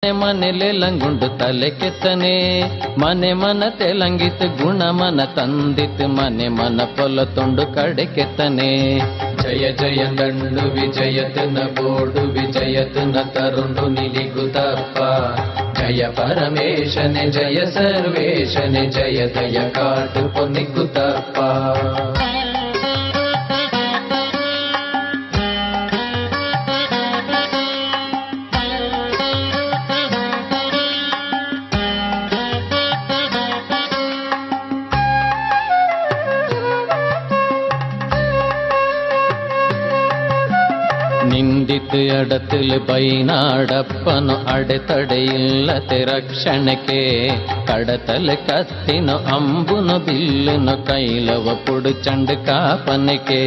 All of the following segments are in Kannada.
ಮನೆಲೆ ಲಂಗುಂಡು ತಲೆ ಕೆತ್ತನೆ ಮನೆ ಮನ ತೆಲಂಗಿತ್ ಗುಣ ಮನ ತಂದಿತ್ ಮನೆ ಮನ ಪೊಲ ತುಂಡು ಕಡೆ ಕೆತ್ತನೆ ಜಯ ಜಯ ದಂಡು ವಿಜಯತನ ಬೋಡು ವಿಜಯತನ ತರುಂಡು ನಿಲಿಗುತ್ತಪ್ಪ ಜಯ ಪರಮೇಶನೆ ಜಯ ಸರ್ವೇಶನೆ ಜಯ ದಯ ಕಾಟು ಪೊನ್ನಿಗುತ್ತಪ್ಪ ನಿಂದಿತು ಅಡತಿಲು ಬೈನಾಡಪ್ಪನು ಅಡೆತಡೆಯಿಲ್ಲತೆ ರಕ್ಷಣೆಗೆ ಕಡತಲೆ ಕತ್ತಿನು ಅಂಬುನು ಬಿಲ್ಲುನು ಕೈಲವ ಪುಡು ಚಂಡು ಕಾಪನೆಗೆ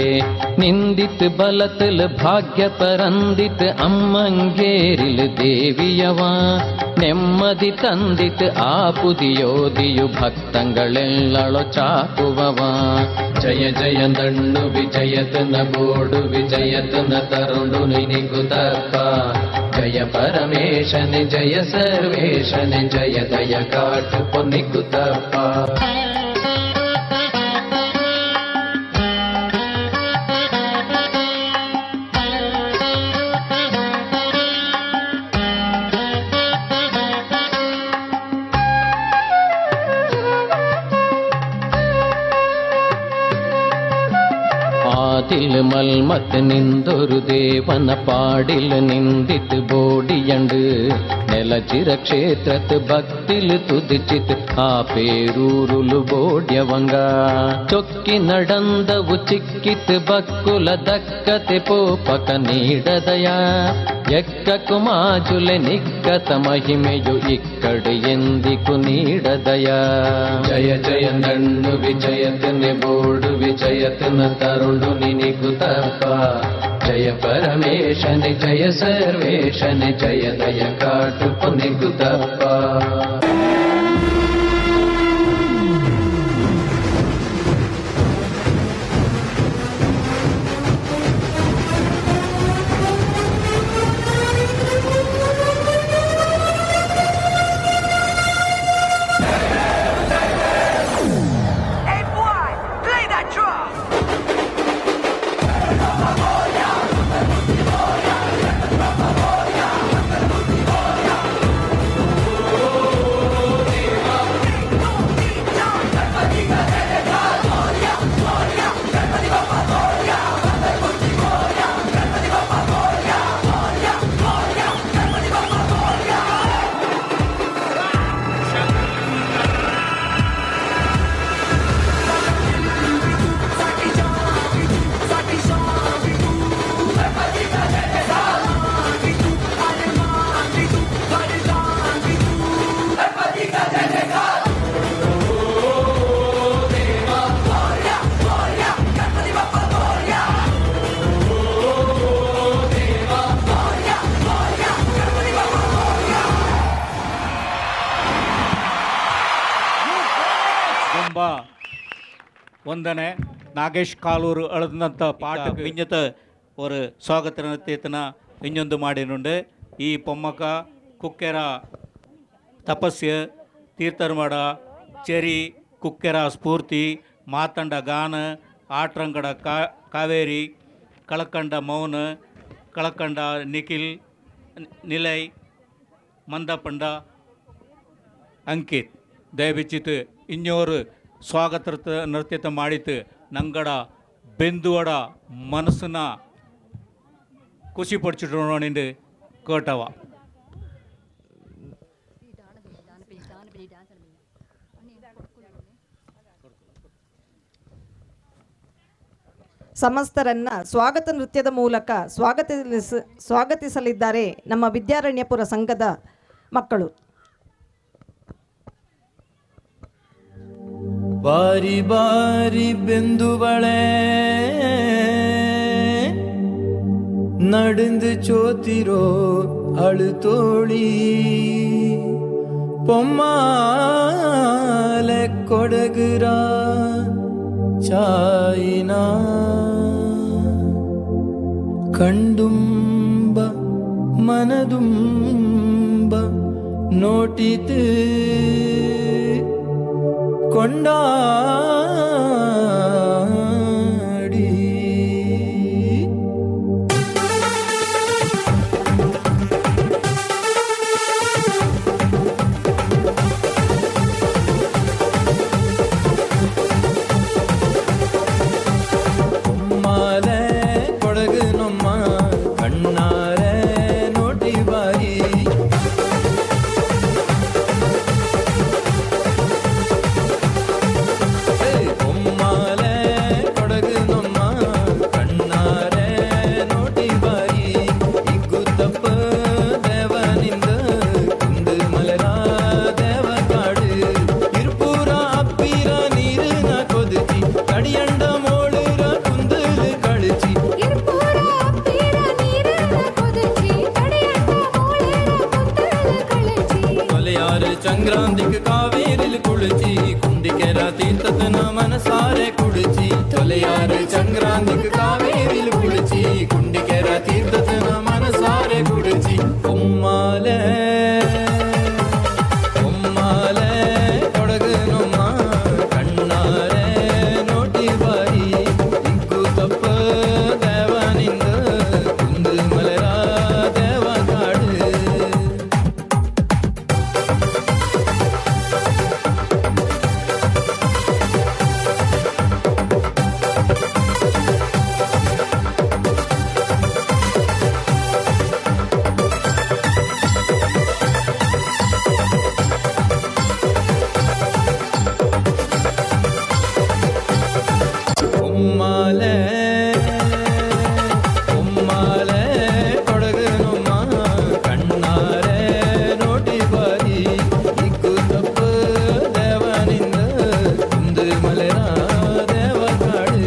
ನಿಂದಿತು ಬಲತಿಲು ಭಾಗ್ಯ ಪರಂದಿತು ಅಮ್ಮಂಗೇರಿಲು ದೇವಿಯವ ನೆಮ್ಮದಿ ತಂದಿತು ಆಪುದಿಯೋದಿಯು ಭಕ್ತಂಗಳೆಲ್ಲಳೋ ಚಾಕುವವ ಜಯ ಜಯ ದಂಡು ವಿಜಯತನ ಬೋಡು ವಿಜಯತನ ತರುಂಡು ನಿನಿಗುತ್ತಪ್ಪ ಜಯ ಪರಮೇಶನೆ ಜಯ ಸರ್ವೇಶನೆ ಜಯ ದಯ ಕಾಟು ಪೊನ್ನಿಗುತ್ತಪ್ಪ ஆதில் மல்மத் நிந்தொரு தேவன பாடில் நிந்தித்து போடியண்டு ನೆಲಚಿರ ಕ್ಷೇತ್ರತ್ ಭಕ್ತಿಲು ತುದಿಚಿತ್ ಆ ಪೇರೂರುಲು ಬೋಡ್ಯವಂಗ ಚೊಕ್ಕಿ ನಡಂದವು ಚಿಕ್ಕಿತ್ ಬಕ್ಕುಲ ದಕ್ಕತೆ ಪೋಪಕ ನೀಡದಯ ಎಕ್ಕಕು ಮಾಜುಲೆ ನಿಕ್ಕತ ಮಹಿಮೆಯು ಇಕ್ಕಡು ಎಂದಿಕು ನೀಡದಯ ಜಯ ಜಯ ದಂಡು ವಿಜಯತನೆ ಬೋಡು ವಿಜಯತನ ತರುಂಡು ನಿನಿಗುತ್ತಪ್ಪ ಜಯ ಪರಮೇಶನೆ ಜಯ ಸರ್ವೇಶನೆ ಜಯ ದಯ ಕಾಟು ಪೊನ್ನಿಗುತ್ತಪ್ಪ ವಂದನೆ ನಾಗೇಶ್ ಕಾಲೂರು ಅಳದಂಥ ಪಾಠ ವಿಂಜತ ஒரு ಸ್ವಾಗತ ನೃತ್ಯತನ ವಿಂಜೊಂದು ಮಾಡಿನುಂಡು ಈ ಪೊಮ್ಮಕ ಕುಕ್ಕೆರ ತಪಸ್ಯ ತೀರ್ಥರ್ಮಡ ಚೆರಿ ಕುಕ್ಕೆರ ಸ್ಫೂರ್ತಿ ಮಾತಂಡ ಗಾನ ಆಟ್ರಂಗಡ ಕಾವೇರಿ ಕಳಕಂಡ ಮೌನ ಕಳಕಂಡ ನಿಖಿಲ್ ನಿಲೈ ಮಂದಪಂಡ ಅಂಕಿತ್ ದಯವಿಚ್ಚಿತು ಇನ್ನೋರು ಸ್ವಾಗತ ನೃತ್ಯತೆ ಮಾಡಿತು ನಂಗಡ ಬೆಂದುವಡ ಮನಸ್ಸನ್ನ ಖುಷಿ ಪಡಿಸಿಟ್ಟು ಕೇಟವ ಸಮಸ್ತರನ್ನ ಸ್ವಾಗತ ನೃತ್ಯದ ಮೂಲಕ ಸ್ವಾಗತಿಸಲಿದ್ದಾರೆ ನಮ್ಮ ವಿದ್ಯಾರಣ್ಯಪುರ ಸಂಘದ ಮಕ್ಕಳು. ಬಾರಿ ಬಾರಿ ಬೆಂದುವಳೆ நடந்து சோத்திரோ அழுத்தோழி பொம்மால கொடகுரா சாயினா கண்டும்ப மனதும்ப ನೋಟಿತು ಕೊಂಡಾಡಿ ಮಾಲೆ ಕೊಡಗು ನಮ್ಮ ಕಣ್ಣಾರೆ ನೋಟಿ ಬಾರಿ ಒಮ್ಮಾಲೆ ಕೊಡಗು ನಮ್ಮ ಕಣ್ಣಾರೆ ನೋಟಿ ಬಾರಿ ಇಗ್ಗು ತಪ್ಪ ದೇವನಿಂದ ಕುಂದು ಮಲರ ದೇವ ಕಾಡು ಇರ್ಪೂರ ಅಪ್ಪೀರ ನೀರಿನ ಕೊದಚಿ ಕಡಿಯಂಡ ಮೋಳರ ಕುಂದಲು ಕಳಚಿ ತೊಲೆಯಾರು ಸಂಕ್ರಾಂತಿಗೆ ಕಾವೇರಿಲಿ ಕುಳಿಚಿ ಕುಂದಿಕೆರ ತೀರ್ಥತನ ಮನಸಾರೆ ಕುಡಿಚಿ ತೊಲೆಯಾರು ಸಂಕ್ರಾಂತಿಗೆ ಕಾವೇರಿಲಿ ಕುಳಿಚಿ ಕುಂದಿಕೆರ ತೀರ್ಥತನ ಮನಸಾರೆ ಕುಡಿಚಿ ಒಮ್ಮಾಲೆ ಒಮ್ಮಾಲೆ ಕೊಡಗು ನಮ್ಮ ಕಣ್ಣಾರೆ ನೋಟಿ ಬಾರಿ ಇಗ್ಗು ತಪ್ಪ ದೇವನಿಂದ ಕುಂದು ಮಲರ ದೇವ ಕಾಡು ಒಮ್ಮಾಲೆ ಒಮ್ಮಾಲೆ ಕೊಡಗು ನಮ್ಮ ಕಣ್ಣಾರೆ ನೋಟಿ ಬಾರಿ ಇಗ್ಗು ತಪ್ಪ ದೇವನಿಂದ ಕುಂದು ಮಲೆರ ದೇವ ಕಾಡು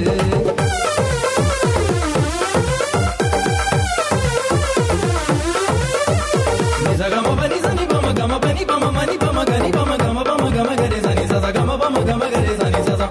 ನಿಸಗಮ ಬನಿ ಸನಿ ಬಮ ಗಮ ಬನಿ ಬಮ ಮನಿ ಬಮ ಗನಿ ಬಮ ಗಮ ಬಮ ಗಮ ಗರಿ ಸನಿ ಸಸ ಗಮ ಬಮ ಗಮ ಗರಿ ಸನಿ ಸಸ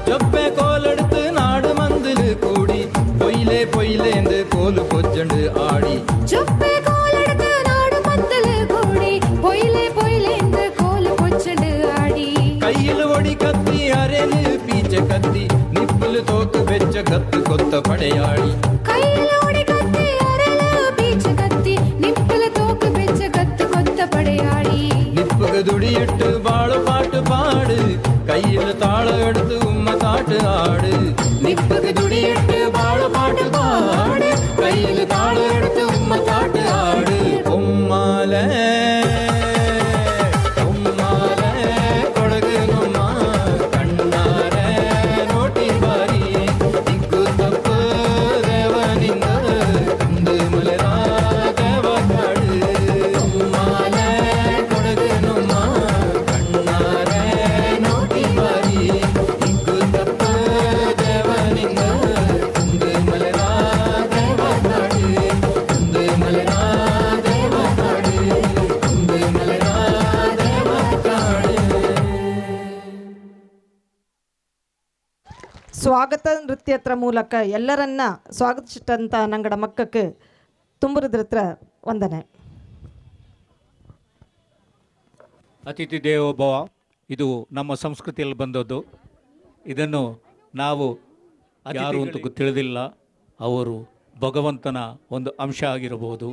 ஜப்பே கோலெடுத்து நாடு மந்தில் கூடி பொயிலே பொயிலேந்து கோலு பொச்சண்டு ஆடி ಜೊಪ್ಪೆ ಕೋಲೆಡ್ದು ನಾಡು ಮಂದಲು ಕೂಡಿ பொயிலே பொயிலேந்து கோலு பொச்சண்டு ஆடி கையில் ஒடி கத்தி அரைಲು பீச்ச கத்தி நிப்புಲು தோக்கு வெச்ச கத்து கொத்த படையாளி ಕೈಲೋಡಿ ಕತ್ತಿ ಅರಳು ಬೀಚ ಕತ್ತಿ ನಿಪ್ಪಲ ತೋಕು ಬೆಚ್ಚ ಕತ್ತು ಕೊತ್ತ ಪಡೆಯಾಡಿ நிப்புக்கு துடியிட்டு வாழ பாட்டு பாடு கையில் தாள எடுத்து உம்ம தாட்டு ஆடு நிப்புக்கு துடியிட்டு வாழ பாட்டு பாடு கையில் தாள எடுத்து உம்ம தாட்டு ஆடு ஒம்மாலே ஒம்மாலே ಕೊಡಗು ನಮ್ಮ ಕಣ್ಣಾರೆ ನೋಟಿ ಬಾರಿ ಇಗ್ಗು ತಪ್ಪ ದೇವನಿಂದ ಕುಂದು ಮಲರ ದೇವ ಕಾಡು ಒಮ್ಮಾಲೆ ಕೊಡಗು ನಮ್ಮ ಕಣ್ಣಾರೆ ನೋಟಿ ಬಾರಿ ಇಗ್ಗು ತಪ್ಪ ದೇವನಿಂದ ಕುಂದು ಮಲರ ದೇವ ಕಾಡು ಕುಂದು ಮಲರ ದೇವ ಕಾಡು ಕುಂದು ಮಲರ ದೇವ ಕಾಡು ಸ್ವಾಗತ ನೃತ್ಯತ್ರ ಮೂಲಕ ಎಲ್ಲರನ್ನ ಸ್ವಾಗತಿಸಿದಂಥ ನಂಗಡ ಮಕ್ಕಕ್ಕೆ ತುಂಬುರದ್ರ ವಂದನೆ. ಅತಿಥಿ ದೇವೋಭವ ಇದು ನಮ್ಮ ಸಂಸ್ಕೃತಿಯಲ್ಲಿ ಬಂದದ್ದು. ಇದನ್ನು ನಾವು ಯಾರು ಅಂತ ತಿಳಿದಿಲ್ಲ. ಅವರು ಭಗವಂತನ ಒಂದು ಅಂಶ ಆಗಿರಬಹುದು.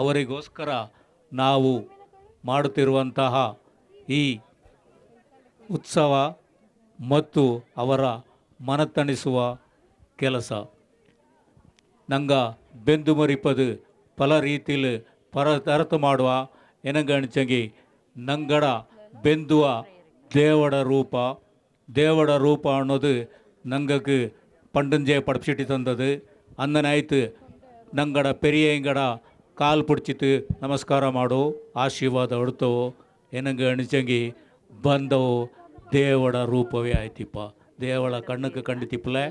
ಅವರಿಗೋಸ್ಕರ ನಾವು ಮಾಡುತ್ತಿರುವಂತಹ ಈ ಉತ್ಸವ ಮತ್ತು ಅವರ ಮನತಣಿಸುವ ಕೆಲಸ ನಂಗ ಬೆಂದು ಮರಿಪದು ಪಲ ರೀತಿಲಿ ಅರ್ಥ ಮಾಡುವ ಎನಗಣಿಚಂಗಿ ನಂಗಡ ಬೆಂದುವ ದೇವಡ ರೂಪ ಅನ್ನೋದು ನಂಗಕ್ಕೆ ಪಂಡಂಜೆ ಪಡಪಿಸಿಟ್ಟು ತಂದದು. ಅಂದನಾಯ್ತು ನಂಗಡ ಪೆರಿಯಂಗಡ ಕಾಲು ಪುಡ್ಚಿತ್ತು ನಮಸ್ಕಾರ ಮಾಡೋ ಆಶೀರ್ವಾದ ಹೊಡ್ತವೋ ಎನಂಗೆ ಅಣಿಚಂಗಿ ಬಂದವು ದೇವಡ ರೂಪವೇ ಆಯ್ತಿಪ್ಪ. ದೇವಳ ಕಣ್ಣಕ್ಕೆ ಕಂಡಿತಿಪ್ಪಲೆ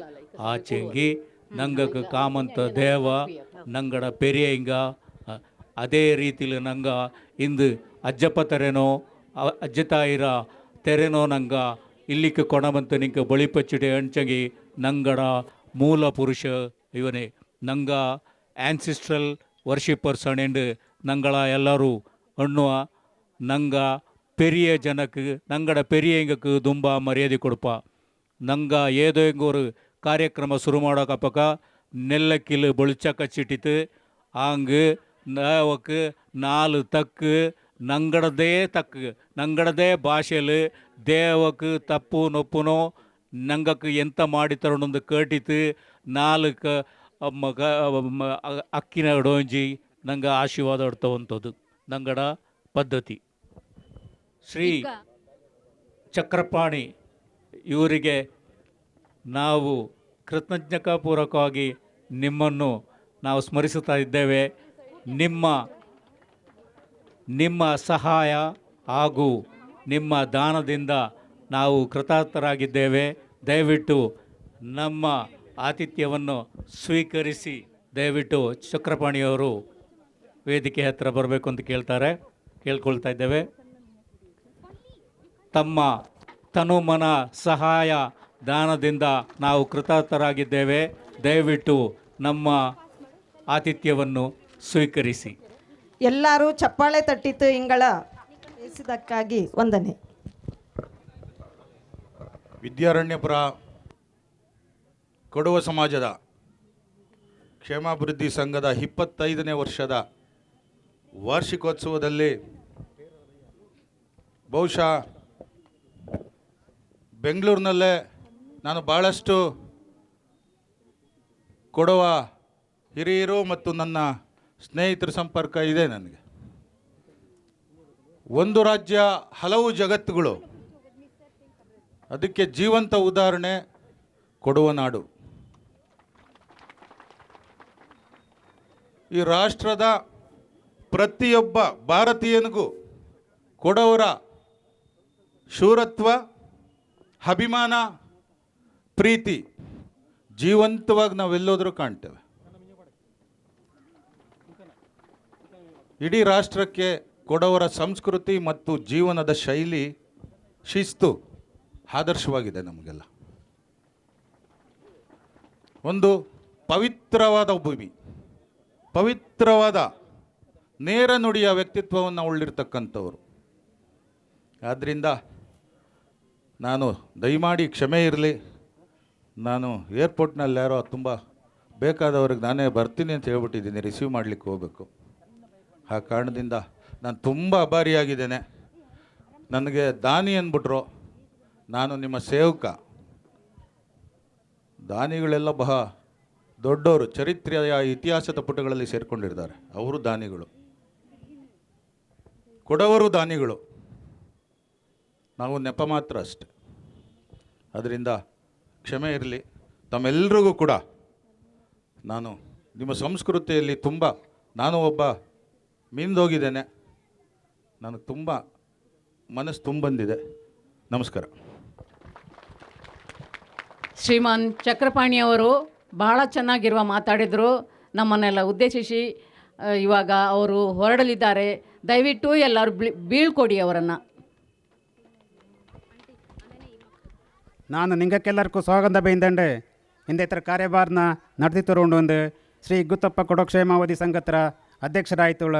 ಆಚೆಂಗಿ ನಂಗಕ್ಕೆ ಕಾಮಂತ ದೇವ ನಂಗಡ ಪೆರಿಯಂಗ ಅದೇ ರೀತಿಲಿ ನಂಗ ಇಂದು ಅಜ್ಜಪ್ಪ ತರೇನೋ ಅಜ್ಜತಾಯಿರ ತೆರೆನೋ ನಂಗ ಇಲ್ಲಿಕ್ಕೆ ಕೊಣಬಂತು ನಿಂಗೆ ಬಳಿಪಚ್ಚಿಡೆ ಅಂಚಗಿ ನಂಗಡ ಮೂಲ ಪುರುಷ ಇವನೇ ನಂಗ ಆ್ಯನ್ಸಿಸ್ಟ್ರಲ್ ವರ್ಷಿಪರ್ಸ್ ಅಣೆಂಡು ನಂಗಳ ಎಲ್ಲರೂ ಎಣ್ಣುವ ನಂಗ பெரிய ஜனக்கு நங்கட பெரியங்களுக்கு தும்பா மரியாதை கொடுப்பா ನಂಗ ಏದೋ ಹೆಂಗೋರು ಕಾರ್ಯಕ್ರಮ ಶುರು ಮಾಡೋಕಪ್ಪಕ ನೆಲ್ಲಕ್ಕಿಲು ಬೊಳಿಚಕ್ಕ ಚಿಟ್ಟಿತು ಆಂಗ್ ನಾವಕ್ಕೆ 4 ತಕ್ಕು ನಂಗಡದೇ ಭಾಷೆಲು ದೇವಕ್ಕೆ ತಪ್ಪು ನೊಪ್ಪುನೋ ನಂಗಕ್ಕೆ ಎಂತ ಮಾಡಿತರೊಂದು ಕೇಟಿತು 4 ಅಕ್ಕಿನ ಡೋಂಜಿ ನಂಗೆ ಆಶೀರ್ವಾದ ಇಡ್ತವಂಥದ್ದು ನಂಗಡ ಪದ್ಧತಿ. ಶ್ರೀ ಚಕ್ರಪಾಣಿ ಇವರಿಗೆ ನಾವು ಕೃತಜ್ಞತಾಪೂರ್ವಕವಾಗಿ ನಿಮ್ಮನ್ನು ನಾವು ಸ್ಮರಿಸುತ್ತಾ ಇದ್ದೇವೆ. ನಿಮ್ಮ ಸಹಾಯ ಹಾಗೂ ನಿಮ್ಮ ದಾನದಿಂದ ನಾವು ಕೃತಾರ್ಥರಾಗಿದ್ದೇವೆ. ದಯವಿಟ್ಟು ನಮ್ಮ ಆತಿಥ್ಯವನ್ನು ಸ್ವೀಕರಿಸಿ ದಯವಿಟ್ಟು ಚಕ್ರಪಾಣಿಯವರು ವೇದಿಕೆ ಹತ್ತಿರ ಬರಬೇಕು ಅಂತ ಕೇಳ್ಕೊಳ್ತಾ ಇದ್ದೇವೆ. ತಮ್ಮ ತನುಮನ ಸಹಾಯ ದಾನದಿಂದ ನಾವು ಕೃತಾರ್ಥರಾಗಿದ್ದೇವೆ. ದಯವಿಟ್ಟು ನಮ್ಮ ಆತಿಥ್ಯವನ್ನು ಸ್ವೀಕರಿಸಿ. ಎಲ್ಲರೂ ಚಪ್ಪಾಳೆ ತಟ್ಟಿತು ಇಂಗಳ ಬೇಯಿಸಿದ್ದಕ್ಕಾಗಿ ವಂದನೆ. ವಿದ್ಯಾರಣ್ಯಪುರ ಕೊಡವ ಸಮಾಜದ ಕ್ಷೇಮಾಭಿವೃದ್ಧಿ ಸಂಘದ 25ನೇ ವರ್ಷದ ವಾರ್ಷಿಕೋತ್ಸವದಲ್ಲಿ ಬಹುಶಃ ಬೆಂಗಳೂರಿನಲ್ಲೇ ನಾನು ಭಾಳಷ್ಟು ಕೊಡವ ಹಿರಿಯರು ಮತ್ತು ನನ್ನ ಸ್ನೇಹಿತರ ಸಂಪರ್ಕ ಇದೆ ನನಗೆ. ಒಂದು ರಾಜ್ಯ ಹಲವು ಜಗತ್ತುಗಳು, ಅದಕ್ಕೆ ಜೀವಂತ ಉದಾಹರಣೆ ಕೊಡವ ನಾಡು. ಈ ರಾಷ್ಟ್ರದ ಪ್ರತಿಯೊಬ್ಬ ಭಾರತೀಯನಿಗೂ ಕೊಡವರ ಶೂರತ್ವ, ಅಭಿಮಾನ, ಪ್ರೀತಿ ಜೀವಂತವಾಗಿ ನಾವೆಲ್ಲೋದ್ರೂ ಕಾಣ್ತೇವೆ. ಇಡೀ ರಾಷ್ಟ್ರಕ್ಕೆ ಕೊಡವರ ಸಂಸ್ಕೃತಿ ಮತ್ತು ಜೀವನದ ಶೈಲಿ, ಶಿಸ್ತು ಆದರ್ಶವಾಗಿದೆ ನಮಗೆಲ್ಲ. ಒಂದು ಪವಿತ್ರವಾದ ಭೂಮಿ, ಪವಿತ್ರವಾದ ನೇರ ನುಡಿಯ ವ್ಯಕ್ತಿತ್ವವನ್ನು ಉಳ್ಳಿರ್ತಕ್ಕಂಥವ್ರು. ಆದ್ದರಿಂದ ನಾನು ದಯಮಾಡಿ ಕ್ಷಮೆ ಇರಲಿ, ನಾನು ಏರ್ಪೋರ್ಟ್ನಲ್ಲಿ ಯಾರೋ ತುಂಬ ಬೇಕಾದವ್ರಿಗೆ ನಾನೇ ಬರ್ತೀನಿ ಅಂತ ಹೇಳ್ಬಿಟ್ಟಿದ್ದೀನಿ, ರಿಸೀವ್ ಮಾಡಲಿಕ್ಕೆ ಹೋಗಬೇಕು. ಆ ಕಾರಣದಿಂದ ನಾನು ತುಂಬ ಅಭಾರಿಯಾಗಿದ್ದೇನೆ. ನನಗೆ ದಾನಿ ಅಂದ್ಬಿಟ್ರು, ನಾನು ನಿಮ್ಮ ಸೇವಕ. ದಾನಿಗಳೆಲ್ಲ ಬಹಳ ದೊಡ್ಡವರು, ಚರಿತ್ರೆಯ ಇತಿಹಾಸದ ಪುಟಗಳಲ್ಲಿ ಸೇರಿಕೊಂಡಿರ್ತಾರೆ. ಅವರು ದಾನಿಗಳು, ಕೊಡವರು ದಾನಿಗಳು, ನಾವು ನೆಪ ಮಾತ್ರ ಅಷ್ಟೆ. ಅದರಿಂದ ಕ್ಷಮೆ ಇರಲಿ. ತಮ್ಮೆಲ್ಲರಿಗೂ ಕೂಡ ನಾನು ನಿಮ್ಮ ಸಂಸ್ಕೃತಿಯಲ್ಲಿ ತುಂಬ, ನಾನು ಒಬ್ಬ ಮಿಂದೋಗಿದ್ದೇನೆ, ನನಗೆ ತುಂಬ ಮನಸ್ಸು ತುಂಬಂದಿದೆ. ನಮಸ್ಕಾರ. ಶ್ರೀಮಾನ್ ಚಕ್ರಪಾಣಿಯವರು ಬಹಳ ಚೆನ್ನಾಗಿರುವ ಮಾತಾಡಿದರು. ನಮ್ಮನ್ನೆಲ್ಲ ಉದ್ದೇಶಿಸಿ ಇವಾಗ ಅವರು ಹೊರಡಲಿದ್ದಾರೆ. ದಯವಿಟ್ಟು ಎಲ್ಲರೂ ಬೀಳ್ಕೊಡಿ ಅವರನ್ನು. ನಾನು ನಿಂಗಕ್ಕೆಲ್ಲರಿಗೂ ಸ್ವಾಗತ ಬೈಂದಂಡೆ ಇಂದ ಇತರ ಕಾರ್ಯಭಾರನ ನಡೆದಿತ್ತುಕೊಂಡು ಶ್ರೀ ಗುತ್ತಪ್ಪ ಕೊಡೋಕ್ಷೇಮಾವಧಿ ಸಂಘತ್ರ ಅಧ್ಯಕ್ಷರಾಯ್ತುಳ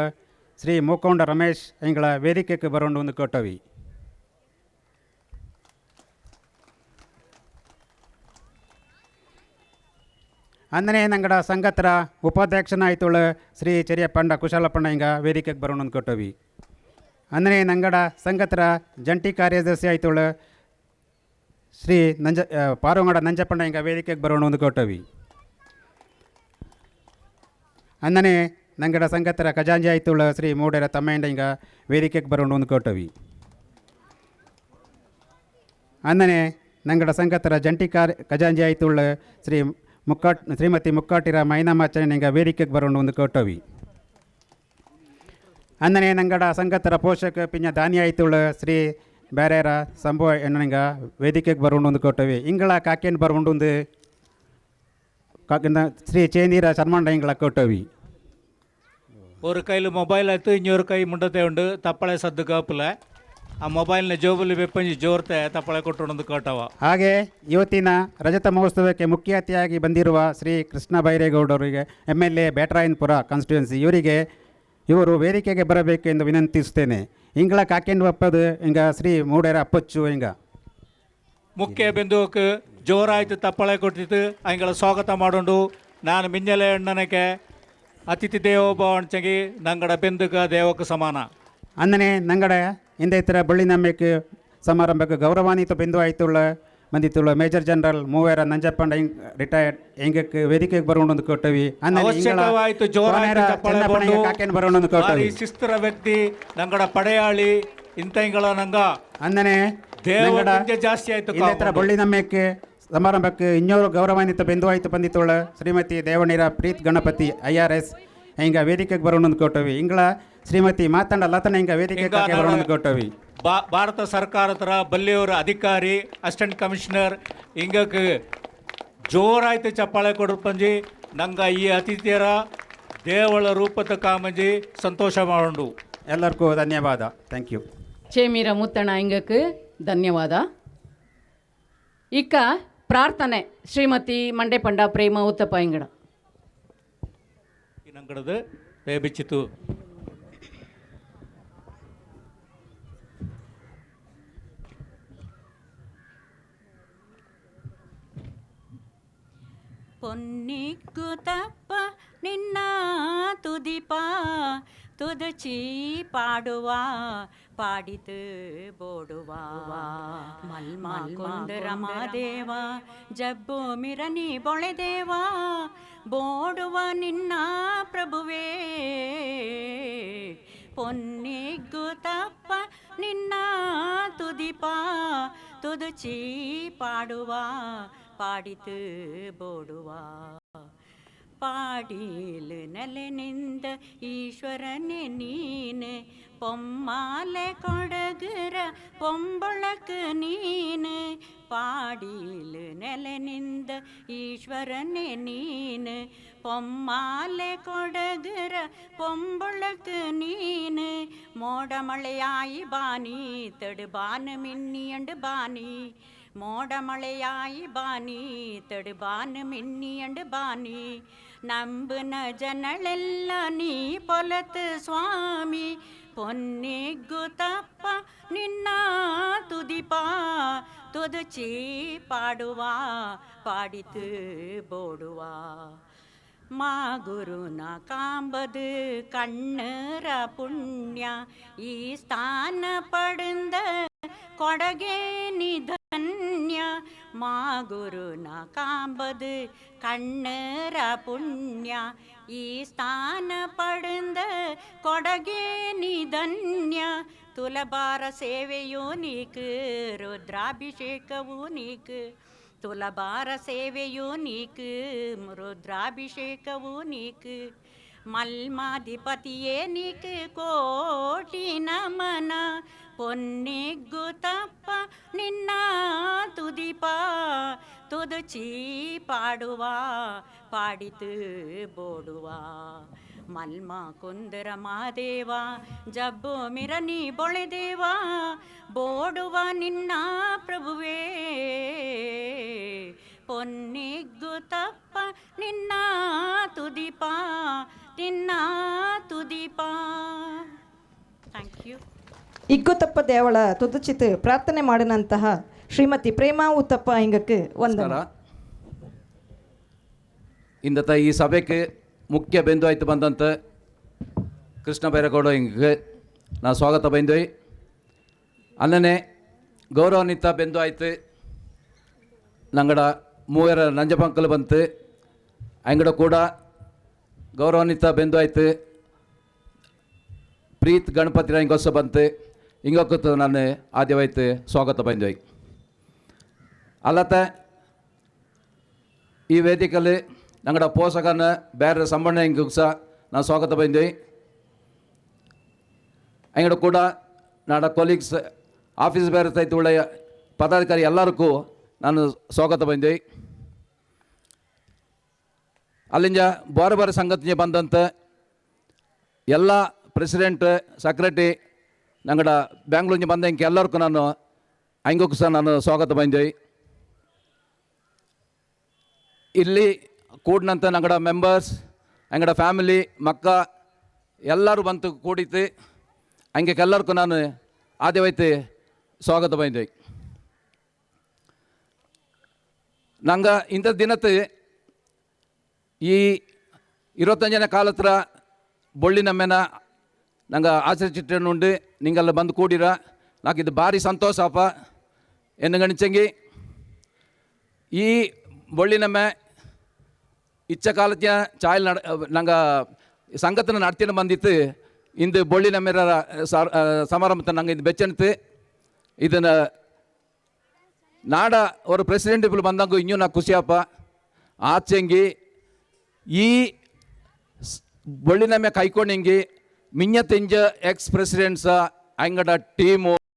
ಶ್ರೀ ಮೂಕೊಂಡ ರಮೇಶ್ ಎಂಗಳ ವೇದಿಕೆಗೆ ಬರೋಂಡು ಕೊಟ್ಟವಿ. ಅಂದನೇ ನಂಗಡ ಸಂಘತ್ರ ಉಪಾಧ್ಯಕ್ಷನಾಯ್ತುಳ ಶ್ರೀ ಚೆರಿಯಪ್ಪಂಡ ಕುಶಾಲಪ್ಪಣ್ಣ ಹಿಂಗ ವೇದಿಕೆಗೆ ಬರೋಣ ಕೊಟ್ಟವಿ. ಅಂದನೇ ನಂಗಡ ಸಂಘತ್ರ ಜಂಟಿ ಕಾರ್ಯದರ್ಶಿ ಆಯ್ತುಳ ಶ್ರೀ ಪಾರೋಂಗಡ ನಂಜಪ್ಪಣ್ಣ ಹಿಂಗ ವೇದಿಕೆಗೆ ಬರೋಣ ಕೊಟ್ಟವಿ. ಅಂದನೇ ನಂಗಡ ಸಂಘತ್ರ ಖಜಾಂಜಿ ಆಯ್ತುಳ ಶ್ರೀ ಮೂಡೇರ ತಮ್ಮಯ್ಯ ಹಿಂಗ ವೇದಿಕೆಗೆ ಬರೋಣ ಕೊಟ್ಟವಿ. ಅಂದನೇ ನಂಗಡ ಸಂಘತ್ರ ಜಂಟಿ ಖಜಾಂಜಿ ಆಯ್ತುಳ ಶ್ರೀಮತಿ ಮುಕ್ಕಾಟಿರ ಮೈನಮ್ಮಚ್ಚನ ಹಿಂಗ ವೇದಿಕೆಗೆ ಬರೋಣ ಕೊಟ್ಟವಿ. ಅಂದನೇ ನಂಗಡ ಸಂಘತರ ಪೋಷಕ ಪಿಂಜ ದಾನಿ ಆಯ್ತುಳ ಶ್ರೀ ಬೇರೆರ ಸಂಭವ ಎಣ್ಣಿಂಗ ವೇದಿಕೆಗೆ ಬರೋಣ ಕೊಟ್ಟವಿ. ಇಂಗಳ ಕಾಕೇನು ಬರೋಂಡು ಶ್ರೀ ಚೇನೀರ ಶರ್ಮಂಡ ಇಂಗಳ ಕೊಟ್ಟವಿ. ஒரு கையில் மொபைல் ஆಯ್ತು, இன்னொரு கை முண்டத்தை உண்டு, தப்பளை சத்து காப்பில் ಆ ಮೊಬೈಲ್ನ ಜೋಬಲ್ಲಿ ಬೆಪ್ಪಂಜಿ ಜೋರ್ತೆ ತಪ್ಪಳೆ ಕೊಟ್ಟೊಂದು ಕೋಟವ. ಹಾಗೆ ಇವತ್ತಿನ ರಜತ ಮಹೋತ್ಸವಕ್ಕೆ ಮುಖ್ಯ ಅತಿಥಿಯಾಗಿ ಬಂದಿರುವ ಶ್ರೀ ಕೃಷ್ಣ ಬೈರೇಗೌಡರಿಗೆ MLA ಬೇಟರಾಯನಪುರ ಕಾನ್ಸ್ಟಿಟ್ಯೂನ್ಸಿ ಇವರು ವೇದಿಕೆಗೆ ಬರಬೇಕು ಎಂದು ವಿನಂತಿಸುತ್ತೇನೆ. ಇಂಗಳ ಕಾಕೆಂಡು ಒಪ್ಪದು ಹಿಂಗ ಶ್ರೀ ಮೂಡೇರ ಅಪ್ಪಚ್ಚು ಹಿಂಗ ಮುಖ್ಯ ಬಿಂದುವಕ್ಕೆ ಜೋರಾಯ್ತು ತಪ್ಪಳೆ ಕೊಟ್ಟಿತ್ತು ಅಂಗಳ ಸ್ವಾಗತ ಮಾಡೋಂಡು ನಾನು ಮಿಂಜಲೆ ಅಣ್ಣನಕ್ಕೆ ಅತಿಥಿ ದೇವೋಭವ ಅಣ್ಚಂಗಿ ನಂಗಡ ಬೆಂದುಕ ದೇವಕ್ಕೆ ಸಮಾನ. ಅಂದನೆ ನಂಗಡ ಹಿಂದೆ ಇತರ ಬಳ್ಳಿ ನಂಬಿಕೆ ಸಮಾರಂಭಕ್ಕೆ ಗೌರವಾನ್ವಿತ ಬಿಂದು ಆಯ್ತುಳ್ಳ ಬಂದಿತ್ತುಳ್ಳ ಮೇಜರ್ ಜನರಲ್ ಮೂವೇರ ನಂಜಪ್ಪಂಡ ರಿಟೈರ್ಡ್ ಹೆಂಗಕ್ಕೆ ವೇದಿಕೆಗೆ ಬರೋಣೊಂದು ಕೊಟ್ಟವಿ. ಅವಶ್ಯಕವಾಯ್ತು ಜೋರಾಯ್ತು ತಪ್ಪಳೆ ಕೊಂಡು ಕಾಕೆಂಡು ಬರೋಣೊಂದು ಕೊಟ್ಟವಿ. ಶಿಸ್ತರ ವ್ಯಕ್ತಿ ನಂಗಡ ಪಡೆಯಾಳಿ ಇಂಥ ಇಂಗಳ ನಂಗ ಅಂದನೆ ದೇವರ ಜಾಸ್ತಿ ಆಯ್ತು. ಹಿಂದೆ ಇತರ ಬಳ್ಳಿ ನಂಬಿಕೆ ಸಮಾರಂಭಕ್ಕೆ ಇನ್ನೂರು ಗೌರವಾನ್ವಿತ ಬಿಂದು ಆಯ್ತು ಬಂದಿತ್ತುಳ್ಳ ಶ್ರೀಮತಿ ದೇವಣಿರ ಪ್ರೀತ್ ಗಣಪತಿ IRS ಹಿಂಗ ವೇದಿಕೆಗೆ ಬರೋಣೊಂದು ಕೊಟ್ಟವಿ. ಇಂಗಳ ಶ್ರೀಮತಿ ಮಾತಂಡ ಲತನ ಹಿಂಗ ವೇದಿಕೆಗೆ ಬರೋಣೊಂದು ಕೊಟ್ಟವಿ. ಭಾರತ ಸರ್ಕಾರದ ಬಲ್ಲಿಯವರ ಅಧಿಕಾರಿ ಅಸಿಸ್ಟೆಂಟ್ ಕಮಿಷನರ್ ಹಿಂಗಕ್ಕೆ ಜೋರಾಯ್ತು ಚಪ್ಪಾಳೆ ಕೊಡ್ರು ಪಂಜಿ ನಂಗೆ ಈ ಅತಿಥಿಯರ ದೇವಳ ರೂಪದ ಕಾಮಂಜಿ ಸಂತೋಷ ಮಾಡೋಂಡು. ಎಲ್ಲರಿಗೂ ಧನ್ಯವಾದ. Thank you. ಚೇಮೀರ ಮುತ್ತಣ್ಣ ಹಿಂಗಕ್ಕೆ ಧನ್ಯವಾದ. ಇಕ್ಕ ಪ್ರಾರ್ಥನೆ ಶ್ರೀಮತಿ ಮಂಡೆಪಂಡ ಪ್ರೇಮ ಉತ್ತಪ್ಪ ಇಂಗಡ ನಂಗಡದು ಬೇಬಿಚ್ಚಿತು. പൊന്നിക്കു തപ്പ നിന്ന തുതിപ്പ തുതച്ചി പാടുവാ പാടിത്ത് പോടുവാ മൽമാൽകൊണ്ട് രമാദേവ ജബ്ബു മിരനി ಬೊಳೆದೇವ ಬೋಡುವ ನಿನ್ನ ಪ್ರಭುವೇ ಪೊನ್ನಿಗ್ಗು ತಪ್ಪ ನಿನ್ನ ತುದಿಪ ತುದುಚಿ ಪಾಡುವ ಪಾಡಿತು ಬೋಡುವ ಪಾಡೀಲು ನೆಲೆನಿಂದ ಈಶ್ವರನೇ ನೀನು பொம்மாலை கொடுகிற பொம்பளக்கு நீனு பாடியிலு நிலனிந்த ஈஸ்வரனே நீனு பொம்மாலை கொடுகிற பொம்பளக்கு நீனு மோடமழையாಯಿ ಬಾನಿ ತಡುಬಾನ ಮಿನ್ನಿಯಂಡು ಬಾನಿ ಮೋಡಮಳೆಯಾಯಿ ಬಾನಿ ತಡುಬಾನ ಮಿನ್ನಿಯಂಡು ಬಾನಿ ನಂಬನ ಜನಳೆಲ್ಲ ನೀ ಪೊಲತು ಸ್ವಾಮಿ ಪೊನ್ನಿಗ್ಗು ತಪ್ಪ ನಿನ್ನ ತುದಿಪ ತುದುಚಿ ಪಾಡುವ ಪಾಡಿತು ಬೋಡುವ ಮಾ ಗುರುನ ಕಾಂಬದು ಕಣ್ಣರ ಪುಣ್ಯ ಈ ಸ್ಥಾನ ಪಡೆದ ಕೊಡಗೆ ನಿಧನ್ಯ ಮಾ ಗುರುನ ಕಾಂಬದು ಕಣ್ಣರ ಪುಣ್ಯ ಈ ಸ್ಥಾನ ಪಡೆದ ಕೊಡಗೆ ನಿಧನ್ಯ ತುಲಬಾರ ಸೇವೆಯೂ ನೀಕು ರುದ್ರಾಭಿಷೇಕವೂ ನೀಕು ತುಲಬಾರ ಸೇವೆಯೂ ನೀಕು ರುದ್ರಾಭಿಷೇಕವೂ ನೀಕು ಮಲ್ಮಾಧಿಪತಿಯೇ ನೀಕು ಕೋಟಿ ನಮನ ಪೊನ್ನಿಗ್ಗು ತಪ್ಪ ನಿನ್ನ ತುದಿಪ ತುದುಚಿ ಪಾಡುವ ಪಾಡಿತು ಬೋಡುವ ಮಲ್ಮ ಕುಂದರ ಮಾದೇವ ಜಬ್ಬು ಮಿರನಿ ಬೊಳೆದೇವ ಬೋಡುವ ನಿನ್ನ ಪ್ರಭುವೇ ಪೊನ್ನಿಗ್ಗು ತಪ್ಪ ನಿನ್ನ ತುದಿಪ ನಿನ್ನ ತುದಿಪ. Thank you. ಇಗ್ಗುತಪ್ಪ ದೇವಳ ತುದುಚಿತು ಪ್ರಾರ್ಥನೆ ಮಾಡಿದಂತಹ ಶ್ರೀಮತಿ ಪ್ರೇಮಾ ಉತ್ತಪ್ಪ ಹಿಂಗಕ್ಕೆ ವಂದನ. ಇಂದತ ಈ ಸಭೆಗೆ ಮುಖ್ಯ ಬಿಂದು ಆಯ್ತು ಬಂದಂತ ಕೃಷ್ಣ ಬೈರೇಗೌಡ ಹಿಂಗೆ ನಾ ಸ್ವಾಗತ ಬೈಂದೋಯ್ ಅನ್ನನೆ ಗೌರವಾನ್ವಿತ ಬಿಂದು ಆಯ್ತು ನಂಗಡ ಮೂವರ ನಂಜಪಂಕಲ್ ಬಂತು ಅಂಗಡ ಕೂಡ ಗೌರವಾನ್ವಿತ ಬಿಂದು ಆಯ್ತು ಪ್ರೀತ್ ಗಣಪತಿ ಹಿಂಗೊಸ ಬಂತು ಹಿಂಗೊತ್ತು ನಾನು ಆದ್ಯವಾಯ್ತು ಸ್ವಾಗತ ಬೈಂದೋಯ್ ಅಲ್ಲತ್ತ ಈ ವೇದಿಕೆಯಲ್ಲಿ ನಂಗಡ ಪೋಷಕನ ಬೇರೆ ಸಂಬಂಧ ಹಿಂಗೆ ಸಹ ನಾನು ಸ್ವಾಗತ ಬೈಂದೋಯ್ ಅಂಗಡ ಕೂಡ ನಾಡ ಕೊಲೀಗ್ಸ್ ಆಫೀಸ್ ಬೇರೆ ಸಹಿತ ಒಳ್ಳೆಯ ಪದಾಧಿಕಾರಿ ಎಲ್ಲರಿಗೂ ನಾನು ಸ್ವಾಗತ ಬೈಂದೋಯ್ ಅಲ್ಲಿಂದ ಬಾರೆ ಬಾರೆ ಸಂಗತಿಗೆ ಬಂದಂಥ ಎಲ್ಲ ಪ್ರೆಸಿಡೆಂಟ್ ಸೆಕ್ರೆಟರಿ ನಂಗಡ ಬ್ಯಾಂಗ್ಳೂರಿಗೆ ಬಂದಂಗೆ ಎಲ್ಲರಿಗೂ ನಾನು ಹಂಗೋಕ್ಕೂ ಸಹ ನಾನು ಸ್ವಾಗತ ಬಂದೆ. ಇಲ್ಲಿ ಕೂಡಿನಂತ ನಂಗಡ ಮೆಂಬರ್ಸ್ ಅಂಗಡ ಫ್ಯಾಮಿಲಿ ಮಕ್ಕ ಎಲ್ಲರೂ ಬಂತು ಕೂಡಿತು ಹಂಗೆ ಎಲ್ಲರಿಗೂ ನಾನು ಆದ್ಯವೈತೆ ಸ್ವಾಗತ ಬಂದೆ. ನಂಗೆ ಇಂಥ ದಿನತ್ತು ಈ 25ನೇ ಕಾಲತ್ರ ಬೊಳ್ಳಿನ ಮೆನ ನಂಗೆ ಆಚರಿಸಿಟ್ಟುಂಡು ನಿಂಗೆಲ್ಲ ಬಂದು ಕೂಡಿರ నాకు ಇದು ಭಾರಿ ಸಂತೋಷ ಅಪ್ಪ. ಎನ್ನುಗಣಿಚಂಗಿ ಈ ಬೊಳ್ಳಿನಮ್ಮೆ ಇಚ್ಚ ಕಾಲತ್ಯ ಚಾಯಲ್ ನಂಗೆ ಸಂಗತನ ನಡ್ತಿನ ಬಂದಿತ್ತು ಇಂದು ಬೊಳ್ಳಿನಮ್ಮೆರ ಸಮಾರಂಭ ನಂಗೆ ಇದು ಬೆಚ್ಚನಿತ್ತು. ಇದನ್ನು ನಾಡ ಅವರು ಪ್ರೆಸಿಡೆಂಟ್ ಇಬ್ಬರು ಬಂದಂಗೂ ಇನ್ನೂ ನಾ ಖುಷಿಯಪ್ಪ. ಆಚೆಂಗಿ ಈ ಬೊಳ್ಳಿನಮ್ಮೆ ಕೈಕೊಂಡೆಂಗಿ ಮಿಂಜ ತಿಂಜ ಎಕ್ಸ್ ಪ್ರೆಸಿಡೆಂಟ್ಸ ಅಂಗಡ ಟೀಮು